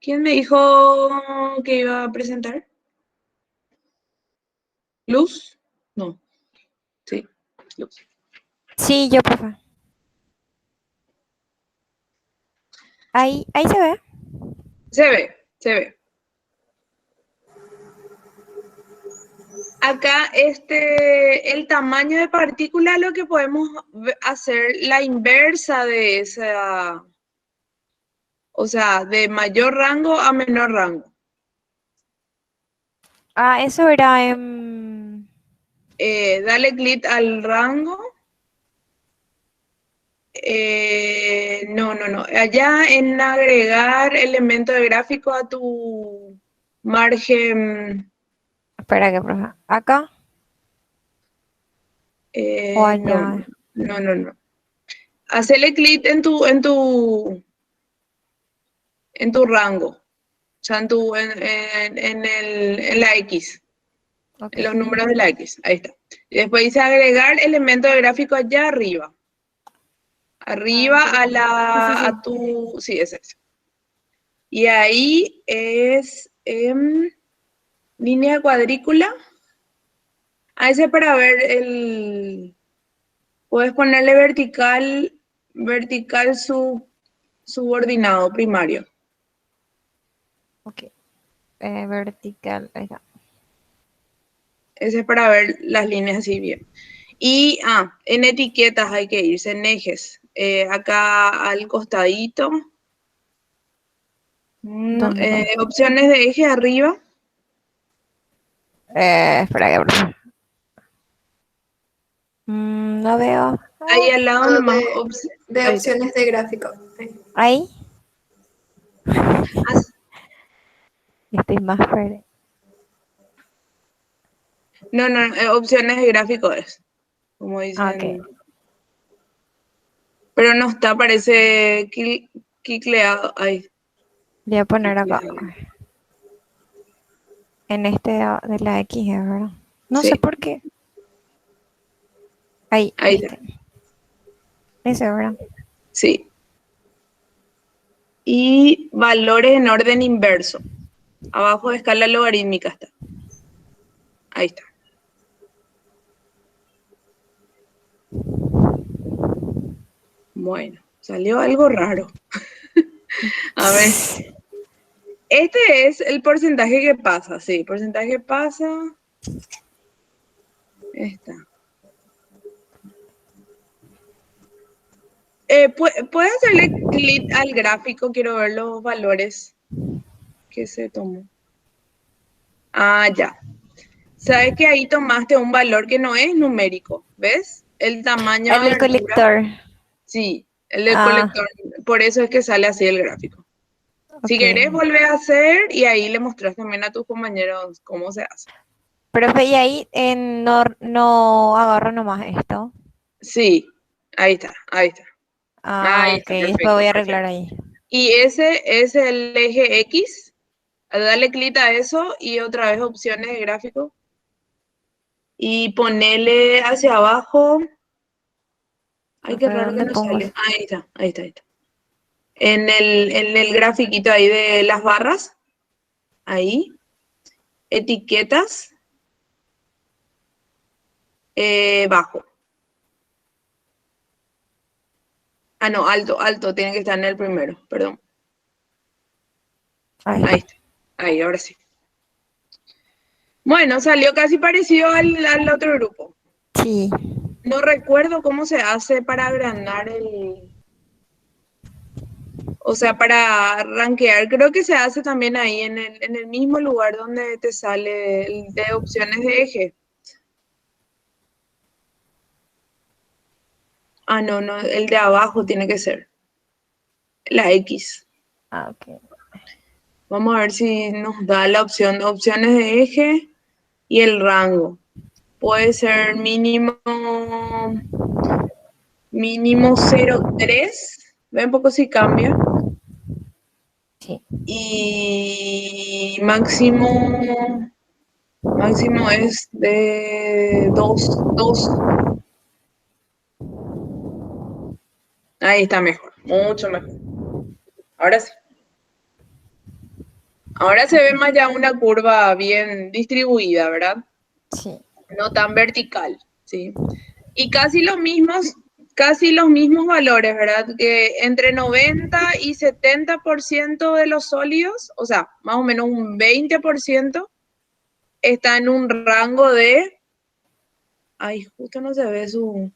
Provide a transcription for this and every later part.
¿Quién me dijo que iba a presentar? ¿Luz? No, sí, Luz. Sí, yo, profe. Ahí se ve. Se ve, se ve. Acá, el tamaño de partícula, lo que podemos hacer la inversa de esa, o sea, de mayor rango a menor rango. Ah, eso era Dale clic al rango. No, no, no. Allá en agregar elemento de gráfico a tu margen. Espera que, profe. ¿Acá o No, allá? no, no, no. Hacele clic en tu rango. O sea, en la X. Ok. En los números de la X. Ahí está. Y después dice agregar elemento de gráfico allá arriba. Ah, Arriba ese a botón. Sí, sí, la, sí. a tu, sí, es eso. Y ahí es línea cuadrícula. A ese para ver puedes ponerle vertical subordinado primario. Ok. Vertical. Ahí está. Ese es para ver las líneas así bien. Y en etiquetas hay que irse, en ejes. Acá al costadito. No, ¿Dónde, profe? opciones de eje arriba. Espera que, profe. No veo. Ahí al lado Lado nomás. de Ahí está. opciones de gráfico. Ahí. Ah, Estoy más verde. no, no, opciones de gráfico es. Como Ah, ok. dicen. Pero no está, parece quicleado. Ahí, Voy a poner acá. quicleado. En este de la X, ¿verdad? No sé Sí, por qué. Ahí, ahí está. este. Ese, ¿verdad? Sí. Y valores en orden inverso. Abajo de escala logarítmica está. Ahí está. Bueno, salió algo raro. A ver, este es el porcentaje que pasa, sí, porcentaje pasa. Está. ¿Puedes hacerle clic al gráfico? Quiero ver los valores que se tomó. Ya. Sabes que ahí tomaste un valor que no es numérico, ¿ves? El tamaño El de del abertura. colector. Sí, el del Ah, colector. Por eso es que sale así el gráfico. Si ok. querés, volver a hacer y ahí le mostrás también a tus compañeros cómo se hace. Profe, y ahí no agarro nomás esto. Sí, ahí está, ahí está. Ahí Ah, ok. está, Después perfecto, voy a arreglar perfecto. ahí. Y ese es el eje X. Dale clic a eso y otra vez opciones de gráfico. Y ponele hacia abajo. Ay, qué Profe, raro que ¿dónde no pongo? sale. Ahí está, ahí está, ahí está. En el grafiquito ahí de las barras. Ahí. Etiquetas. Bajo. No, alto, alto. Tiene que estar en el primero. Perdón. Ahí Ahí está. está. Ahí, ahora sí. Bueno, salió casi parecido al otro grupo. Sí. No recuerdo cómo se hace para agrandar o sea, para rankear. Creo que se hace también ahí en el mismo lugar donde te sale el de opciones de eje. No, no, el de abajo tiene que ser. La X. Ah, ok. Vamos a ver si nos da la opción de opciones de eje y el rango. Puede ser mínimo 0,3. Ven poco si cambia. Sí. Y máximo es de 2. Ahí está mejor, mucho mejor. Ahora sí. Ahora se ve más ya una curva bien distribuida, ¿verdad? Sí. No tan vertical, ¿sí? Y casi los mismos valores, ¿verdad? Que entre 90 y 70% de los sólidos, o sea, más o menos un 20%, está en un rango de... Ay, justo no se ve su...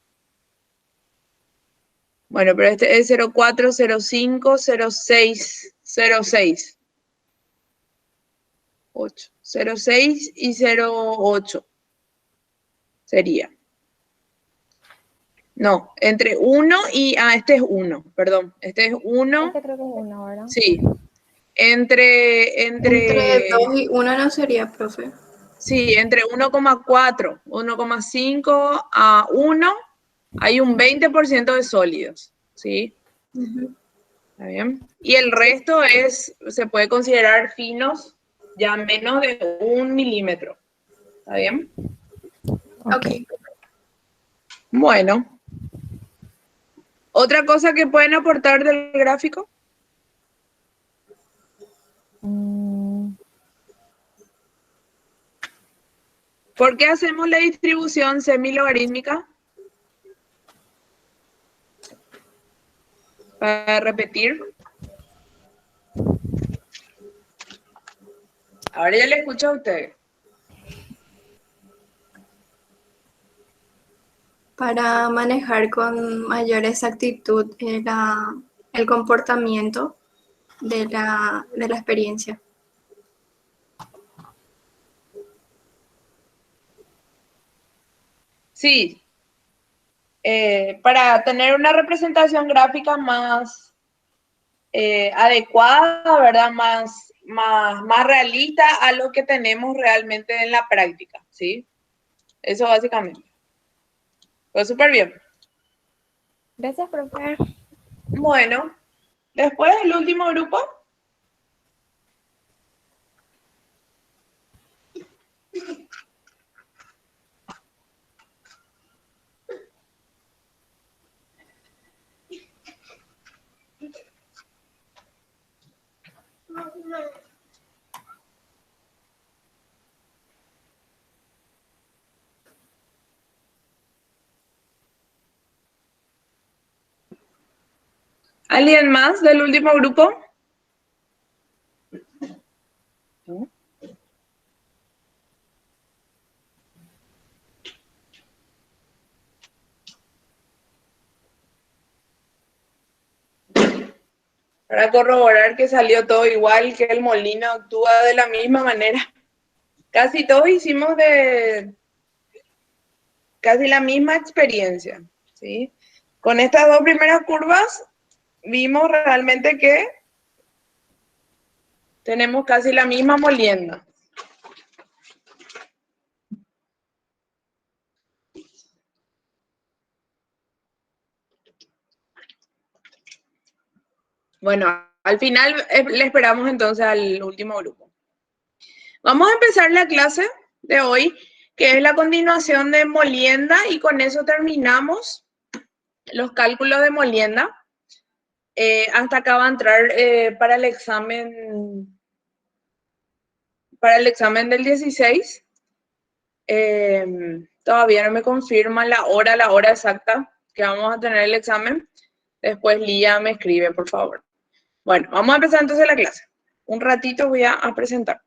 Bueno, pero este es 04, 05, 06, 06, 8, 06 y 08 sería. No, entre uno y... Ah, este es uno, perdón. Este es uno, Este creo que es uno, ¿verdad? sí. Entre, Entre entre, 2 y 1 no sería, profe. sí, entre 1,4, 1,5 a 1 hay un 20% de sólidos, ¿sí? Ujú. ¿Está bien? Y el resto se puede considerar finos, ya menos de 1 milímetro. ¿Está bien? Ok. Ok. Bueno, otra cosa que pueden aportar del gráfico. Mm, ¿Por qué hacemos la distribución semilogarítmica? Para repetir. Ahora ya le escucho a usted. Para manejar con mayor exactitud el comportamiento de la experiencia. Sí, para tener una representación gráfica más adecuada, ¿verdad? Más realista a lo que tenemos realmente en la práctica, ¿sí? Eso básicamente. Fue súper bien. Gracias, profe. Bueno, después el último grupo. ¿Alguien más del último grupo? ¿No? Para corroborar que salió todo igual, que el molino actúa de la misma manera. Casi todos hicimos de casi la misma experiencia, ¿sí? Con estas dos primeras curvas vimos realmente que tenemos casi la misma molienda. Bueno, al final le esperamos entonces al último grupo. Vamos a empezar la clase de hoy, que es la continuación de molienda, y con eso terminamos los cálculos de molienda. Hasta acá va a entrar para el examen del 16. Todavía no me confirma la hora exacta que vamos a tener el examen. Después Lía me escribe, por favor. Bueno, vamos a empezar entonces la clase. Un ratito voy a presentar.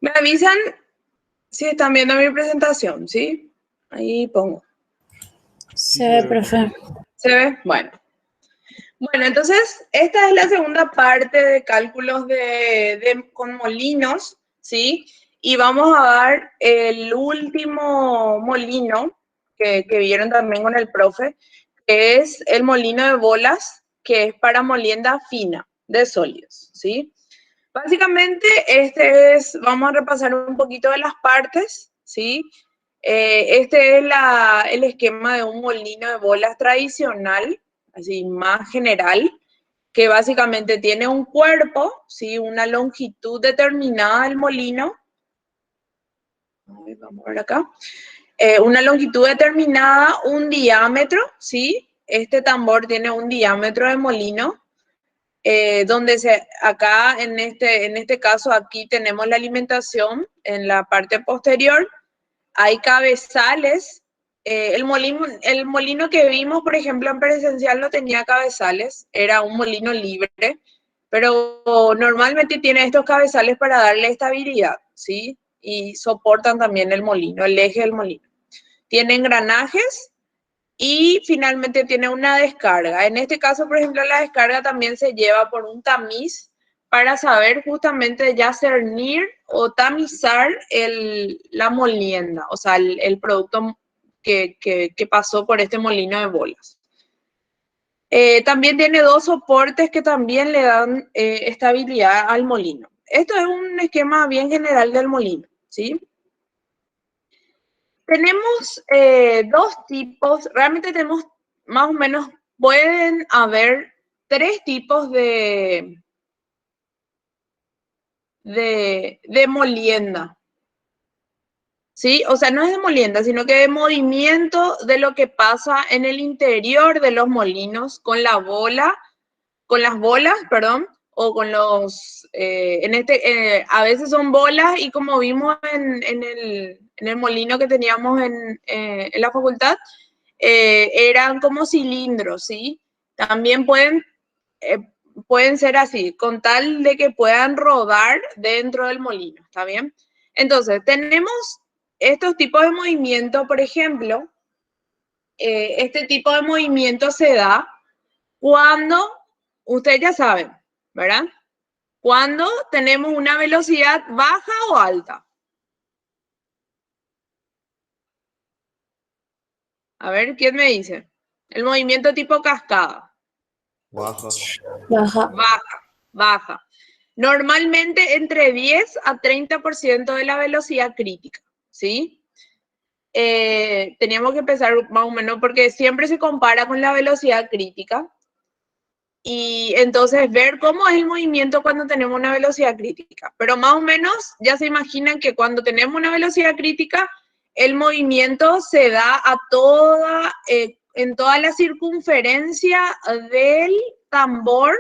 Me avisan si están viendo mi presentación, ¿sí? Ahí pongo. Se ve, profe. ¿Se ve? Bueno. Bueno, entonces, esta es la segunda parte de cálculos con molinos, ¿sí? Y vamos a dar el último molino que vieron también con el profe, que es el molino de bolas, que es para molienda fina de sólidos, ¿sí? Básicamente, vamos a repasar un poquito de las partes, ¿sí? Este es el esquema de un molino de bolas tradicional, así más general, que básicamente tiene un cuerpo, ¿sí? Una longitud determinada del molino. Vamos a ver acá. Una longitud determinada, un diámetro, ¿sí? Este tambor tiene un diámetro de molino. Acá en este caso aquí tenemos la alimentación en la parte posterior, hay cabezales, el molino que vimos por ejemplo en presencial no tenía cabezales, era un molino libre, pero normalmente tiene estos cabezales para darle estabilidad, ¿sí? Y soportan también el molino, el eje del molino. Tiene engranajes. Y finalmente tiene una descarga. En este caso, por ejemplo, la descarga también se lleva por un tamiz para saber justamente ya cernir o tamizar la molienda, o sea, el producto que pasó por este molino de bolas. También tiene dos soportes que también le dan estabilidad al molino. Esto es un esquema bien general del molino, ¿sí? Tenemos dos tipos, realmente tenemos más o menos, pueden haber tres tipos de molienda, ¿sí? O sea, no es de molienda, sino que de movimiento de lo que pasa en el interior de los molinos con las bolas, perdón, o con a veces son bolas y como vimos en el molino que teníamos en la facultad, eran como cilindros, ¿sí? También pueden ser así, con tal de que puedan rodar dentro del molino, ¿está bien? Entonces, tenemos estos tipos de movimiento, por ejemplo, este tipo de movimiento se da cuando, ustedes ya saben, ¿verdad? Cuando tenemos una velocidad baja o alta. A ver, ¿quién me dice? El movimiento tipo cascada. Baja. Baja. Normalmente entre 10 a 30% de la velocidad crítica, ¿sí? Teníamos que empezar más o menos porque siempre se compara con la velocidad crítica. Y entonces ver cómo es el movimiento cuando tenemos una velocidad crítica. Pero más o menos ya se imaginan que cuando tenemos una velocidad crítica, el movimiento se da en toda la circunferencia del tambor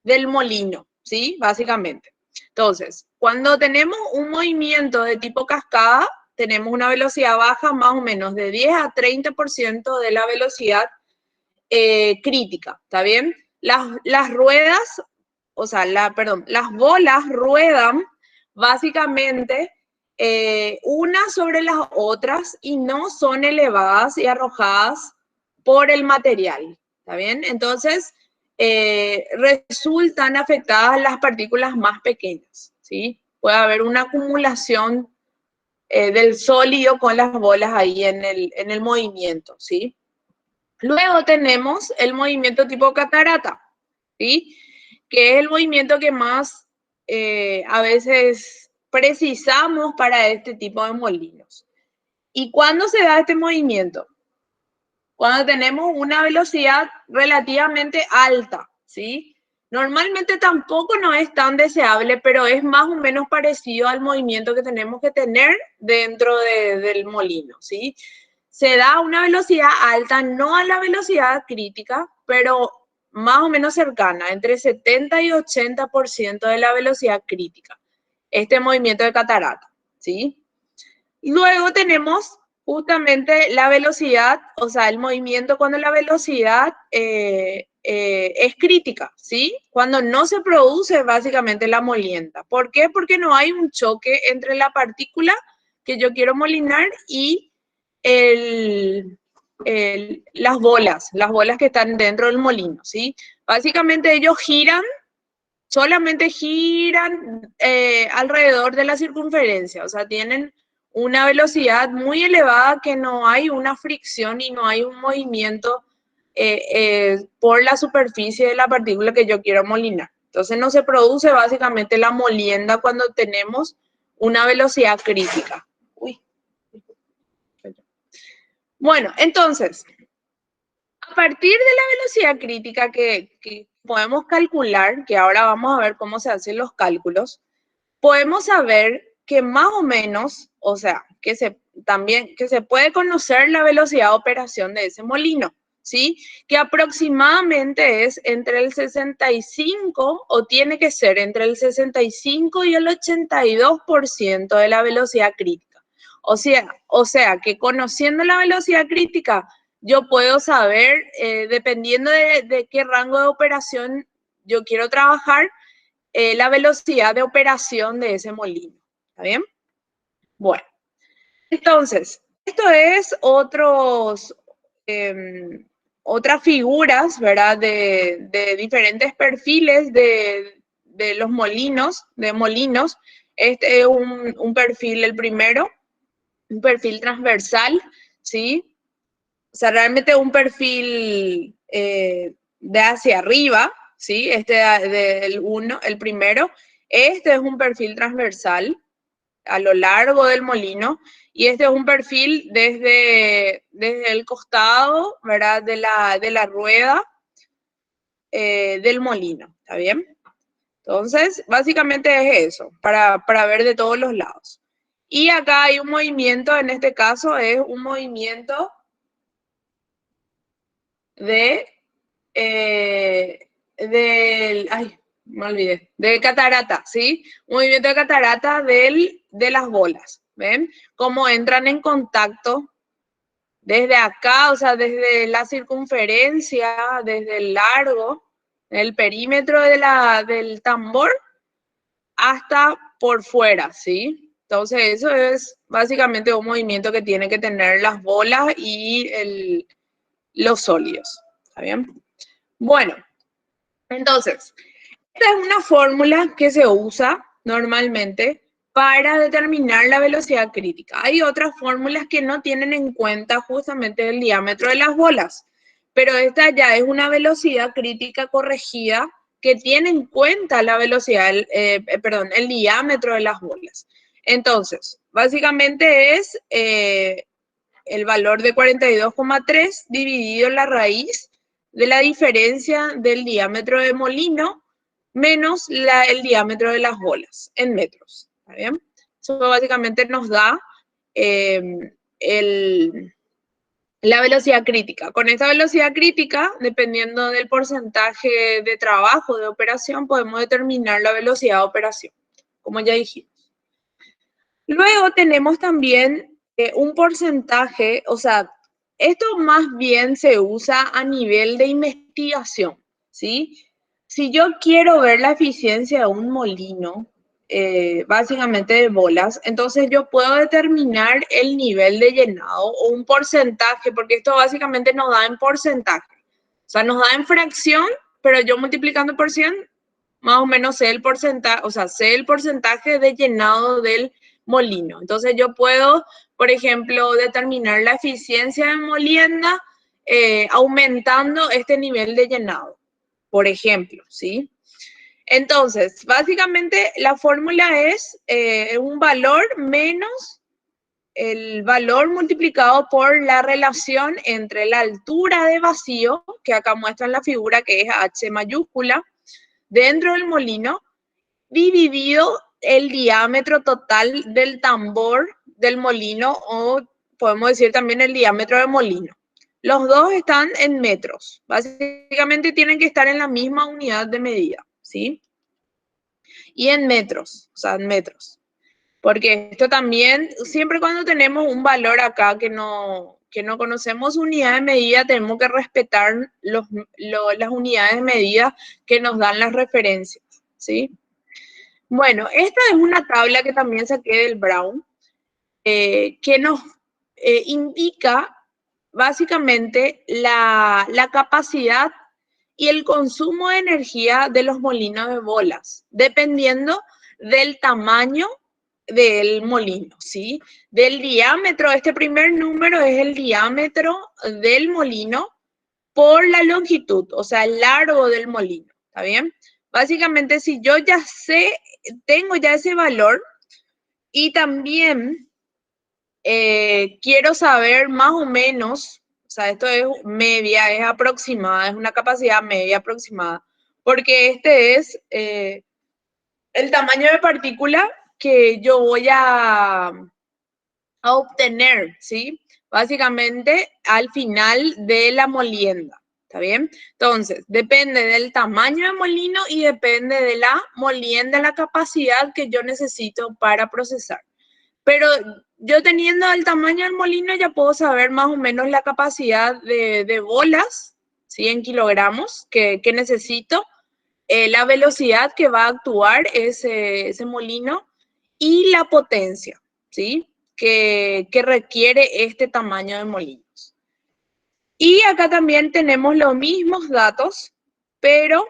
del molino, ¿sí? Básicamente. Entonces, cuando tenemos un movimiento de tipo cascada, tenemos una velocidad baja más o menos de 10 a 30% de la velocidad crítica, ¿está bien? Las ruedas, o sea, las bolas ruedan básicamente unas sobre las otras y no son elevadas y arrojadas por el material, ¿está bien? Entonces, resultan afectadas las partículas más pequeñas, ¿sí? Puede haber una acumulación del sólido con las bolas ahí en el movimiento, ¿sí? Luego tenemos el movimiento tipo catarata, ¿sí? Que es el movimiento que más a veces precisamos para este tipo de molinos. ¿Y cuándo se da este movimiento? Cuando tenemos una velocidad relativamente alta, ¿sí? Normalmente tampoco no es tan deseable, pero es más o menos parecido al movimiento que tenemos que tener dentro del molino, ¿sí? Se da a una velocidad alta, no a la velocidad crítica, pero más o menos cercana, entre 70 y 80% de la velocidad crítica. Este movimiento de catarata, ¿sí? Luego tenemos justamente la velocidad, o sea, el movimiento cuando la velocidad es crítica, ¿sí? Cuando no se produce básicamente la molienda. ¿Por qué? Porque no hay un choque entre la partícula que yo quiero molinar y las bolas que están dentro del molino, ¿sí? Básicamente ellos giran, solamente giran alrededor de la circunferencia, o sea, tienen una velocidad muy elevada que no hay una fricción y no hay un movimiento por la superficie de la partícula que yo quiero molinar. Entonces no se produce básicamente la molienda cuando tenemos una velocidad crítica. Uy. Bueno, entonces, a partir de la velocidad crítica que podemos calcular, que ahora vamos a ver cómo se hacen los cálculos, podemos saber que más o menos, o sea, que se puede conocer la velocidad de operación de ese molino, ¿sí? Que aproximadamente es entre el 65, o tiene que ser entre el 65 y el 82% de la velocidad crítica. O sea, que conociendo la velocidad crítica, yo puedo saber, dependiendo de qué rango de operación yo quiero trabajar, la velocidad de operación de ese molino. ¿Está bien? Bueno, entonces, esto es otras figuras, ¿verdad? De diferentes perfiles de los molinos, Este es un perfil, el primero, un perfil transversal, ¿sí? O sea, realmente un perfil de hacia arriba, ¿sí? Del 1, el primero. Este es un perfil transversal a lo largo del molino y este es un perfil desde el costado, ¿verdad? De la rueda del molino, ¿está bien? Entonces, básicamente es eso, para ver de todos los lados. Y acá hay un movimiento, en este caso es un movimiento me olvidé, de catarata, ¿sí? Movimiento de catarata de las bolas, ¿ven? Cómo entran en contacto desde acá, o sea, desde la circunferencia, desde el largo, el perímetro del tambor, hasta por fuera, ¿sí? Entonces, eso es básicamente un movimiento que tienen que tener las bolas y los sólidos, ¿está bien? Bueno, entonces, esta es una fórmula que se usa normalmente para determinar la velocidad crítica. Hay otras fórmulas que no tienen en cuenta justamente el diámetro de las bolas, pero esta ya es una velocidad crítica corregida que tiene en cuenta la velocidad, el diámetro de las bolas. Entonces, básicamente es el valor de 42,3 dividido en la raíz de la diferencia del diámetro de molino menos el diámetro de las bolas en metros. ¿Está bien? Eso básicamente nos da la velocidad crítica. Con esta velocidad crítica, dependiendo del porcentaje de trabajo de operación, podemos determinar la velocidad de operación, como ya dijimos. Luego tenemos también un porcentaje, o sea, esto más bien se usa a nivel de investigación, ¿sí? Si yo quiero ver la eficiencia de un molino, básicamente de bolas, entonces yo puedo determinar el nivel de llenado o un porcentaje, porque esto básicamente nos da en porcentaje. O sea, nos da en fracción, pero yo multiplicando por 100, más o menos sé el porcentaje, o sea, sé el porcentaje de llenado del molino. Entonces yo puedo, por ejemplo, determinar la eficiencia de molienda aumentando este nivel de llenado, por ejemplo, ¿sí? Entonces, básicamente la fórmula es un valor menos el valor multiplicado por la relación entre la altura de vacío, que acá muestra en la figura que es H mayúscula, dentro del molino, dividido el diámetro total del tambor del molino, o podemos decir también el diámetro del molino. Los dos están en metros. Básicamente tienen que estar en la misma unidad de medida, ¿sí? Y en metros, o sea, en metros. Porque esto también, siempre cuando tenemos un valor acá que que no conocemos unidad de medida, tenemos que respetar las unidades de medida que nos dan las referencias, ¿sí? Bueno, esta es una tabla que también saqué del Brown, que nos indica básicamente la capacidad y el consumo de energía de los molinos de bolas, dependiendo del tamaño del molino, ¿sí? Del diámetro, este primer número es el diámetro del molino por la longitud, o sea, el largo del molino, ¿está bien? Básicamente, si yo ya sé, tengo ya ese valor y también quiero saber más o menos, o sea, esto es media, es aproximada, es una capacidad media aproximada, porque este es el tamaño de partícula que yo voy a obtener, ¿sí? Básicamente al final de la molienda, ¿está bien? Entonces, depende del tamaño del molino y depende de la molienda, la capacidad que yo necesito para procesar. Pero yo teniendo el tamaño del molino ya puedo saber más o menos la capacidad de bolas, ¿sí? En kilogramos que necesito, la velocidad que va a actuar ese molino y la potencia, ¿sí? Que requiere este tamaño de molinos. Y acá también tenemos los mismos datos, pero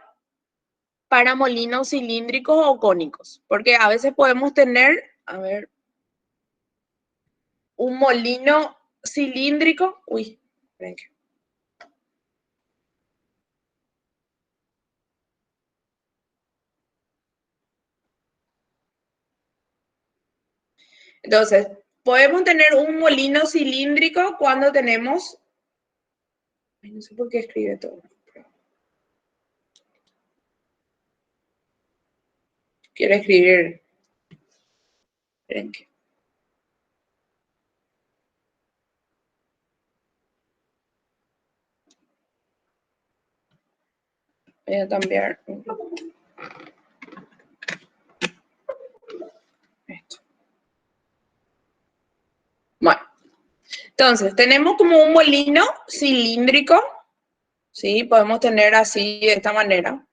para molinos cilíndricos o cónicos, porque a veces podemos tener, a ver, un molino cilíndrico, uy, esperen que- entonces, podemos tener un molino cilíndrico cuando tenemos, ay, no sé por qué escribe todo. Quiero escribir, esperen que- voy a cambiar esto. Bueno, entonces, tenemos como un molino cilíndrico, ¿sí? Podemos tener así, de esta manera.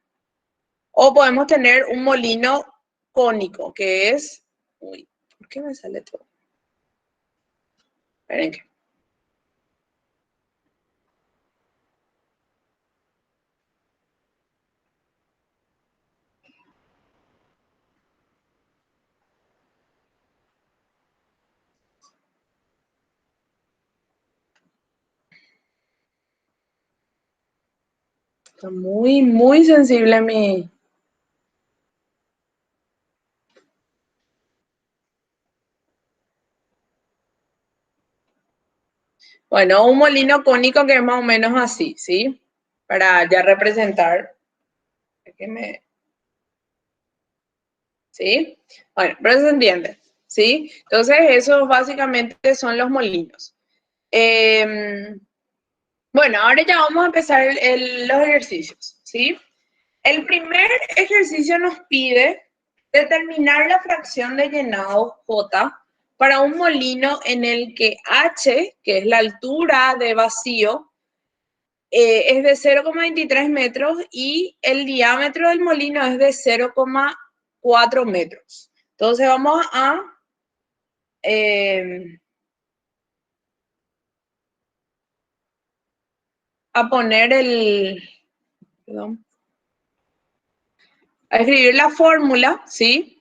O podemos tener un molino cónico, que es, uy, ¿por qué me sale todo? Esperen que- está muy sensible mi... Bueno, un molino cónico que es más o menos así, ¿sí? Para ya representar. ¿Sí? Bueno, pero se entiende, ¿sí? Entonces, esos básicamente son los molinos. Bueno, ahora ya vamos a empezar los ejercicios, ¿sí? El primer ejercicio nos pide determinar la fracción de llenado J para un molino en el que H, que es la altura de vacío, es de 0,23 metros y el diámetro del molino es de 0,4 metros. Entonces vamos a poner perdón, a escribir la fórmula, ¿sí?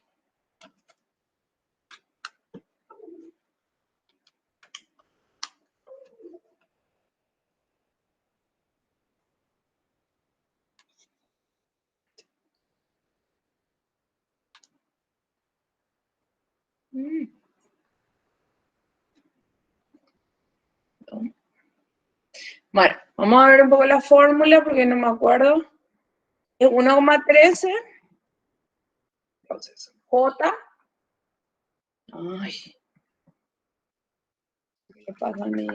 Bueno, vamos a ver un poco la fórmula porque no me acuerdo. Es 1,13. Entonces, J. Ay, ¿qué pasa a mí?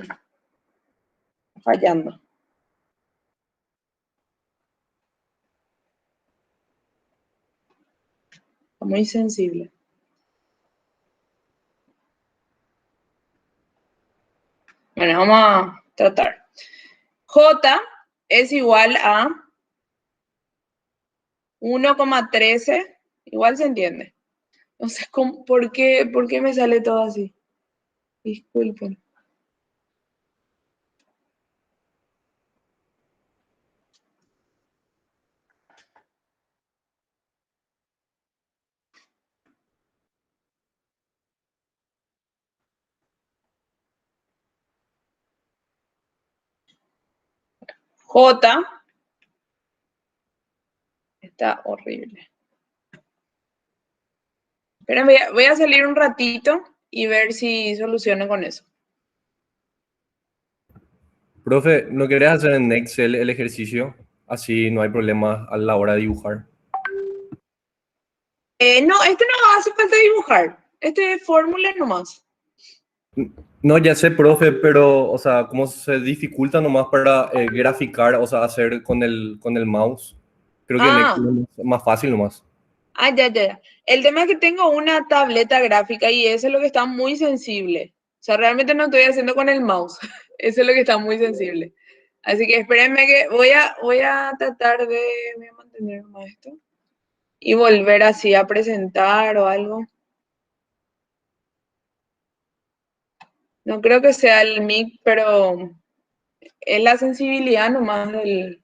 Fallando. Muy sensible. Bueno, vamos a tratar. J es igual a 1,13. Igual se entiende. No sé por qué me sale todo así. Disculpen. J está horrible. Esperen, voy a salir un ratito y ver si soluciono con eso. Profe, ¿no querés hacer en Excel el ejercicio? Así no hay problema a la hora de dibujar. No, este no hace falta dibujar. Este es fórmula nomás. No, ya sé, profe, pero, o sea, ¿cómo se dificulta nomás para graficar, o sea, hacer con el mouse? Creo que en Excel es más fácil nomás. Ya. El tema es que tengo una tableta gráfica y eso es lo que está muy sensible. O sea, realmente no estoy haciendo con el mouse. Eso es lo que está muy sensible. Así que espérenme que voy a tratar de... Voy a mantener más esto. Y volver así a presentar o algo. No creo que sea el mic, pero es la sensibilidad nomás del...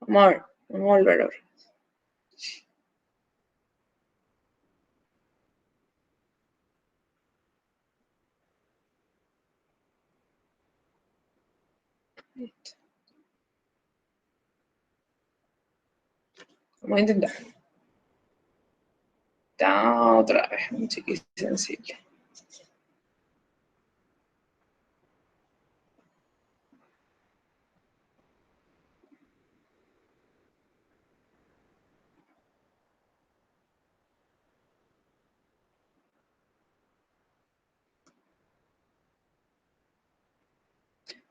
Vamos a ver, vamos a volver a ver. Vamos a intentar. Está otra vez, un chiquito sensible.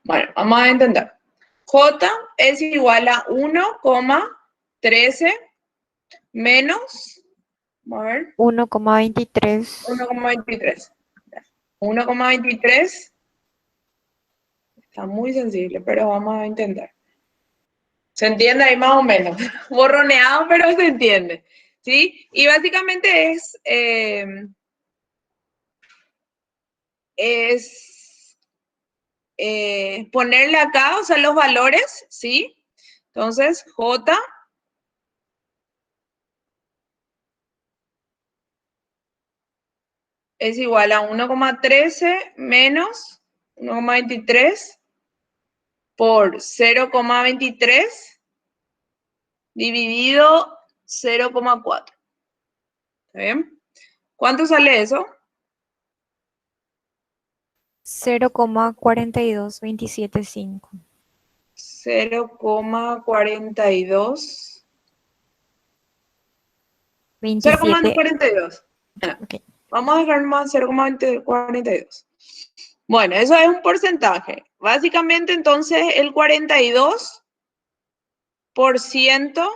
Bueno, vamos a intentar. J es igual a 1,13 menos, vamos a ver, 1,23. 1,23. 1,23 está muy sensible, pero vamos a intentar. ¿Se entiende ahí más o menos? Borroneado, pero se entiende. ¿Sí? Y básicamente es ponerle acá, o sea, los valores, ¿sí? Entonces, J es igual a 1,13 menos 1,23 por 0,23 dividido 0,4. ¿Está bien? ¿Cuánto sale eso? 0,42275. 0,42. 27. 0,42. Ok. Vamos a dejar más 0,42. Bueno, eso es un porcentaje. Básicamente, entonces, el 42%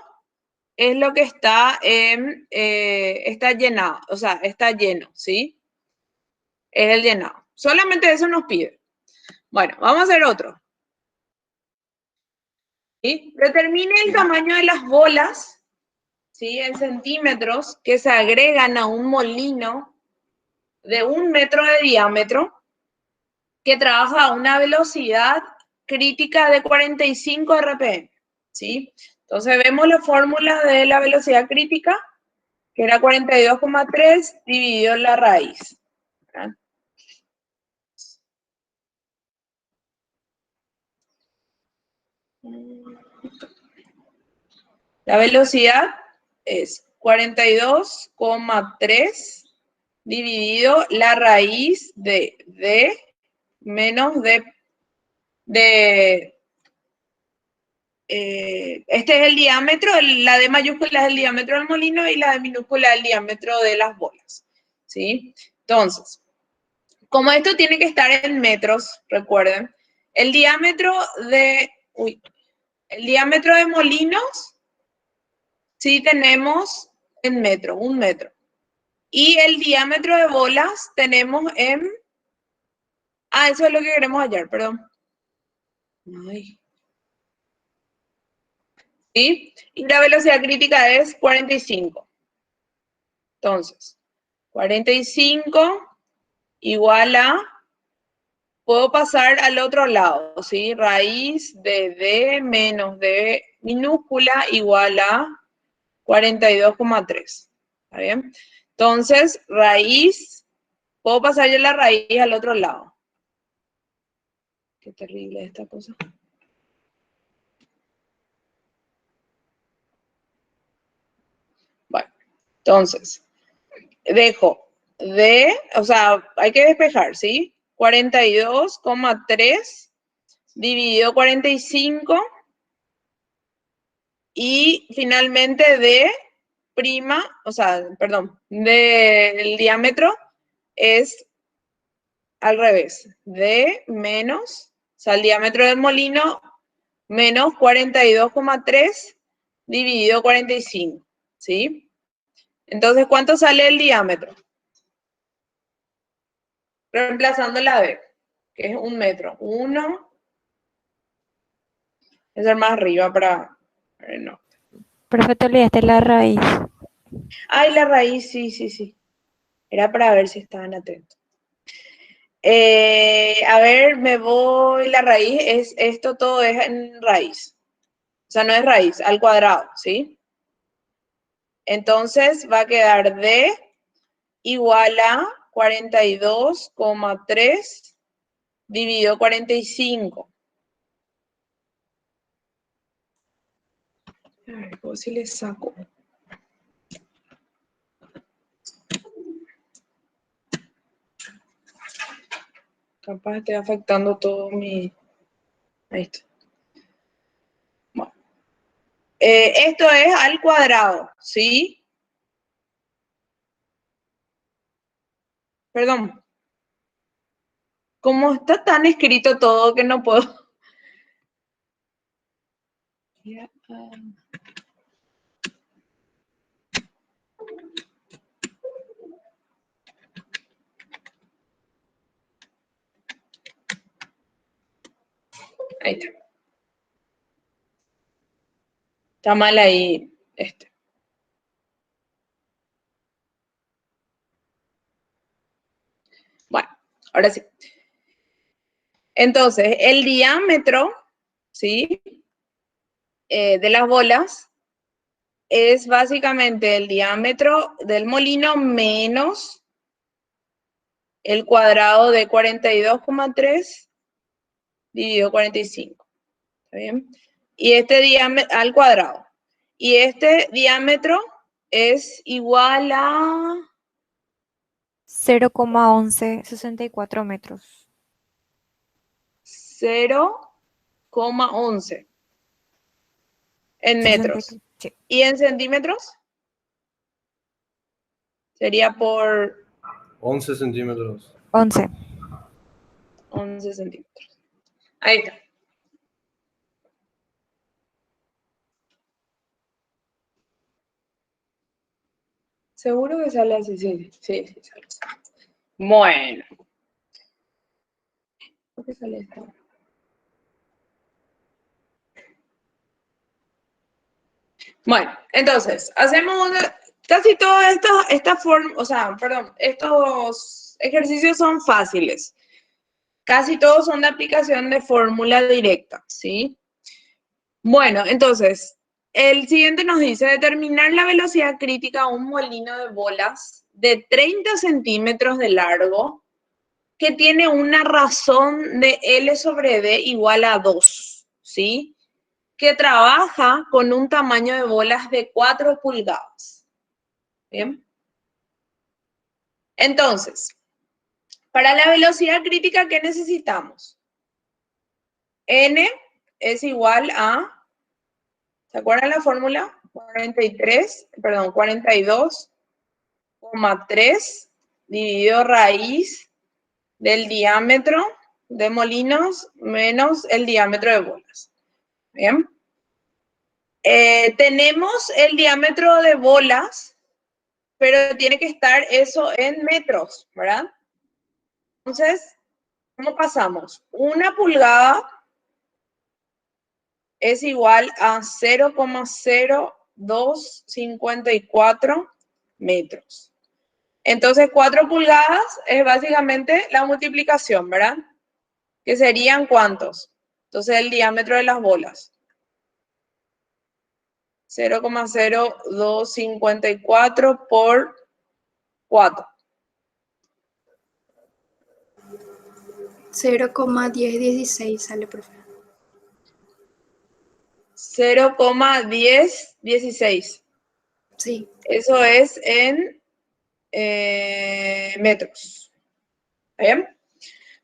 es lo que está está llenado, o sea, está lleno, ¿sí? Es el llenado. Solamente eso nos pide. Bueno, vamos a hacer otro. ¿Sí? Determine el tamaño de las bolas, ¿sí? En centímetros que se agregan a un molino de 1 metro de diámetro que trabaja a una velocidad crítica de 45 RPM, ¿sí? Entonces vemos la fórmula de la velocidad crítica, que era 42,3 dividido en la raíz. ¿Verdad? La velocidad es 42,3 dividido la raíz de D menos este es el diámetro, la D mayúscula es el diámetro del molino y la D minúscula es el diámetro de las bolas, ¿sí? Entonces, como esto tiene que estar en metros, recuerden, el diámetro de molinos, sí tenemos en metro, 1 metro. Y el diámetro de bolas tenemos en... Ah, eso es lo que queremos hallar, perdón. Ay. ¿Sí? Y la velocidad crítica es 45. Entonces, 45 igual a... Puedo pasar al otro lado, ¿sí? Raíz de D menos D minúscula igual a 42,3. ¿Está bien? Entonces, raíz, puedo pasar ya la raíz al otro lado. Qué terrible esta cosa. Bueno, entonces, dejo D, o sea, hay que despejar, ¿sí? 42,3 dividido 45 y finalmente D prima, o sea, perdón, del diámetro es al revés. D menos, o sea, el diámetro del molino menos 42,3 dividido 45, ¿sí? Entonces, ¿cuánto sale el diámetro? Reemplazando la D, que es 1 metro. 1, es el más arriba para... No. Profe, te olvidaste la raíz. Ay, la raíz, sí. Era para ver si estaban atentos. A ver, me voy, la raíz es, esto todo es en raíz. O sea, no es raíz, al cuadrado, ¿sí? Entonces va a quedar D igual a 42,3 dividido 45. A ver, pues si le saco. Capaz estoy afectando todo mi... Ahí está. Bueno. Esto es al cuadrado, ¿sí? Perdón. Como está tan escrito todo que no puedo... Ahí está. Está mal ahí este. Bueno, ahora sí. Entonces, el diámetro, ¿sí? De las bolas es básicamente el diámetro del molino menos el cuadrado de 42,3 dividido 45. ¿Está bien? Y este diámetro al cuadrado. Y este diámetro es igual a 0,1164 metros. 0,11 en metros. Sí. ¿Y en centímetros? Sería por 11 centímetros. 11. 11 centímetros. Ahí está. Seguro que sale así, sí, sale así. Bueno. ¿Por qué sale esto? Bueno, entonces, hacemos casi todas estas formas, o sea, perdón, estos ejercicios son fáciles. Casi todos son de aplicación de fórmula directa, ¿sí? Bueno, entonces, el siguiente nos dice determinar la velocidad crítica a un molino de bolas de 30 centímetros de largo que tiene una razón de L sobre D igual a 2, ¿sí? Que trabaja con un tamaño de bolas de 4 pulgadas. ¿Bien? Entonces, para la velocidad crítica, ¿qué necesitamos? N es igual a, ¿se acuerdan la fórmula? 42,3 dividido raíz del diámetro de molinos menos el diámetro de bolas. ¿Bien? Tenemos el diámetro de bolas, pero tiene que estar eso en metros, ¿verdad? Entonces, ¿cómo pasamos? 1 pulgada es igual a 0,0254 metros. Entonces, 4 pulgadas es básicamente la multiplicación, ¿verdad? Que serían ¿cuántos? Entonces, el diámetro de las bolas. 0,0254 por 4. 0,1016 sale, profe. 0,1016. Sí. Eso es en metros. ¿Está bien?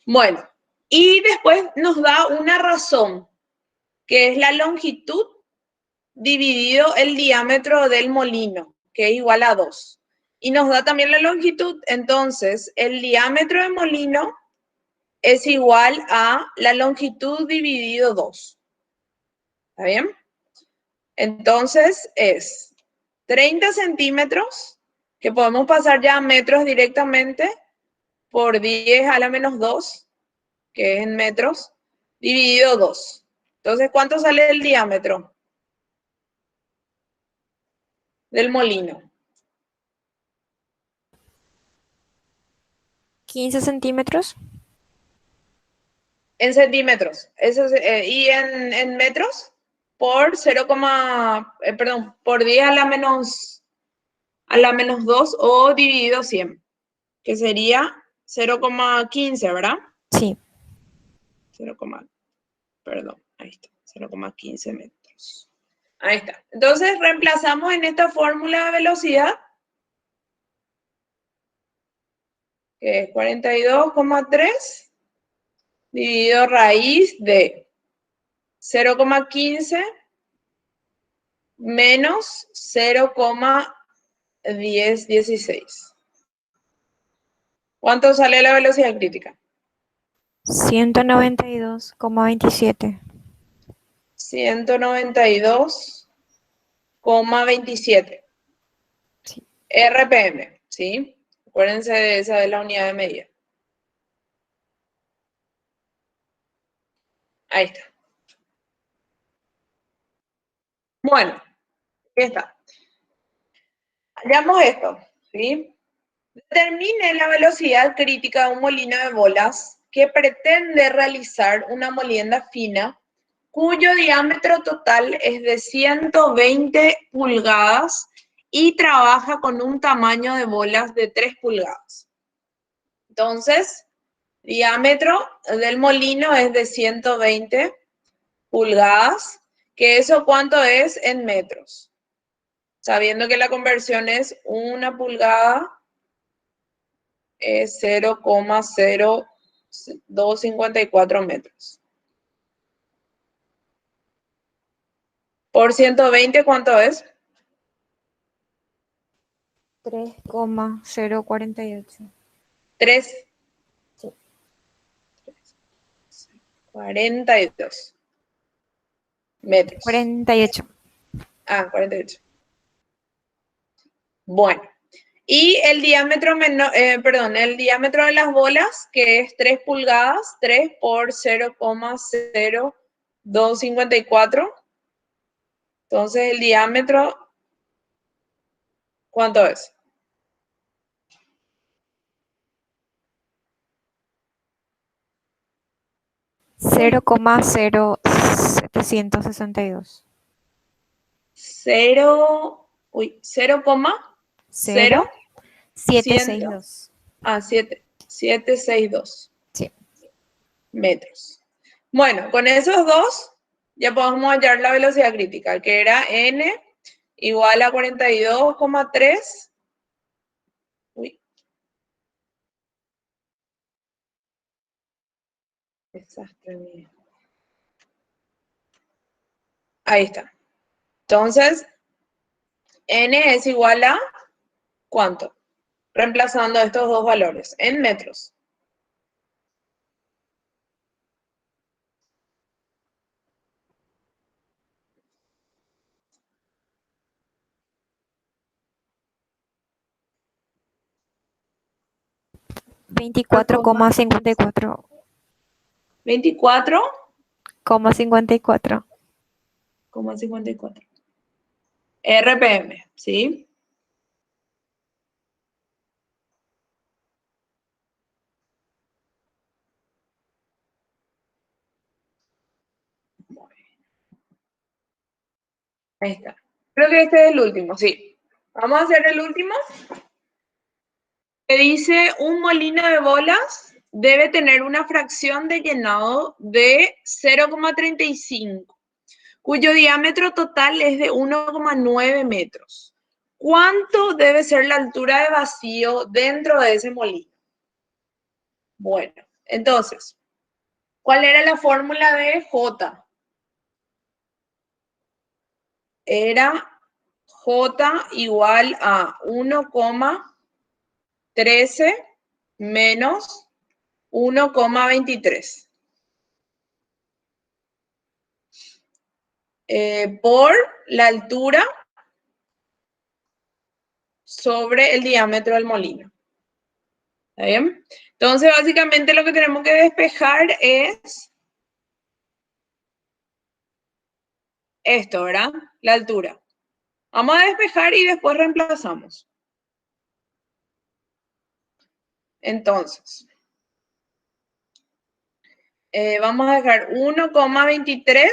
Bueno, y después nos da una razón, que es la longitud dividido el diámetro del molino, que es igual a 2. Y nos da también la longitud, entonces el diámetro del molino es igual a la longitud dividido 2. ¿Está bien? Entonces es 30 centímetros, que podemos pasar ya a metros directamente, por 10 a la menos 2, que es en metros, dividido 2. Entonces, ¿cuánto sale el diámetro del molino? 15 centímetros. En centímetros. Eso es, y en metros, por 0, perdón, por 10 a la menos 2 o dividido 100, que sería 0,15, ¿verdad? Sí. 0, perdón, ahí está, 0,15 metros. Ahí está. Entonces, reemplazamos en esta fórmula de velocidad, que es 42,3 dividido raíz de 0,15 menos 0,1016. ¿Cuánto sale la velocidad crítica? 192,27. 192,27 Sí. RPM, ¿sí? Acuérdense de esa de la unidad de medida. Ahí está. Bueno, aquí está. Hagamos esto, ¿sí? Determine la velocidad crítica de un molino de bolas que pretende realizar una molienda fina cuyo diámetro total es de 120 pulgadas y trabaja con un tamaño de bolas de 3 pulgadas. Entonces, diámetro del molino es de 120 pulgadas, que eso ¿cuánto es en metros? Sabiendo que la conversión es 1 pulgada, es 0,0254 metros. Por 120, ¿cuánto es? 3,048. 3, Sí. 42 metros. 48. 48. Bueno. Y el diámetro, el diámetro de las bolas, que es 3 pulgadas, 3 por 0,0254. Entonces, el diámetro, ¿cuánto es? 0,0762. 0, 0,0, 0762. 762 Sí. metros. Bueno, con esos dos ya podemos hallar la velocidad crítica, que era n igual a 42,3. Uy. Desastre mío. Ahí está. Entonces, n es igual a ¿cuánto? Reemplazando estos dos valores en metros. 24,54. 24,54 54. RPM, ¿sí? Ahí está. Creo que este es el último, sí. Vamos a hacer el último. Que dice, un molino de bolas debe tener una fracción de llenado de 0,35, cuyo diámetro total es de 1,9 metros. ¿Cuánto debe ser la altura de vacío dentro de ese molino? Bueno, entonces, ¿cuál era la fórmula de J? Era J igual a 1,13 menos 1,23. Por la altura sobre el diámetro del molino. ¿Está bien? Entonces, básicamente lo que tenemos que despejar es esto, ¿verdad? La altura. Vamos a despejar y después reemplazamos. Entonces, vamos a dejar 1,23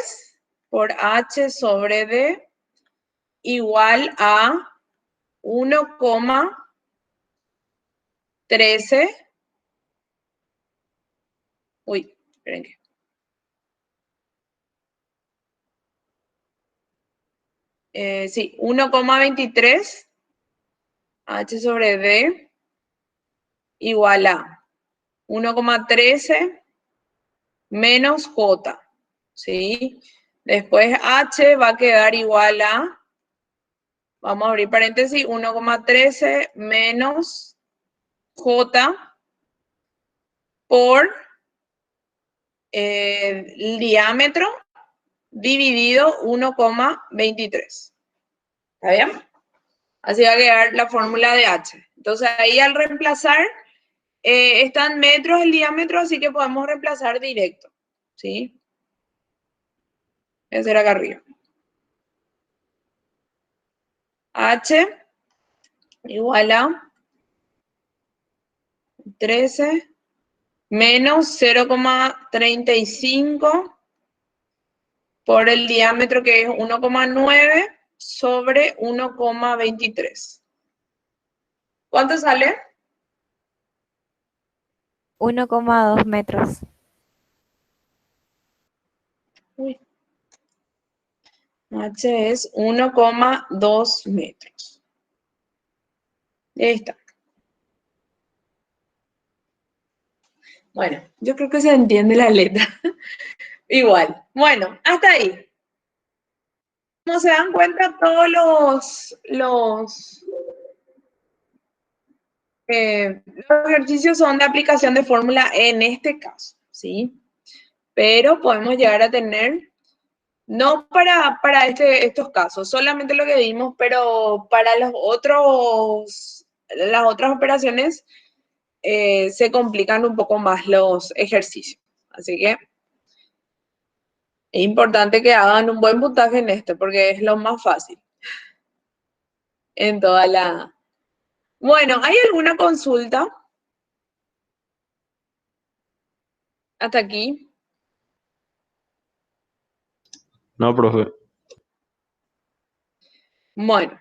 por H sobre D igual a 1,13. Uy, esperen que. Sí, 1,23 H sobre D igual a 1,13 menos J, ¿sí? Después H va a quedar igual a, vamos a abrir paréntesis, 1,13 menos J por el diámetro dividido 1,23. ¿Está bien? Así va a quedar la fórmula de H. Entonces ahí al reemplazar, está en metros el diámetro, así que podemos reemplazar directo, ¿sí? Voy a hacer acá arriba. H igual a 13 menos 0,35 por el diámetro que es 1,9 sobre 1,23. ¿Cuánto sale? 1,2 metros. Uy. H es 1,2 metros. Ahí está. Bueno, yo creo que se entiende la letra. Igual. Bueno, hasta ahí. Como se dan cuenta, todos los ejercicios son de aplicación de fórmula en este caso, ¿sí? Pero podemos llegar a tener, no para estos casos, solamente lo que vimos, pero para las otras operaciones se complican un poco más los ejercicios. Así que es importante que hagan un buen puntaje en esto, porque es lo más fácil en toda la... Bueno, ¿hay alguna consulta? Hasta aquí. No, profe. Bueno,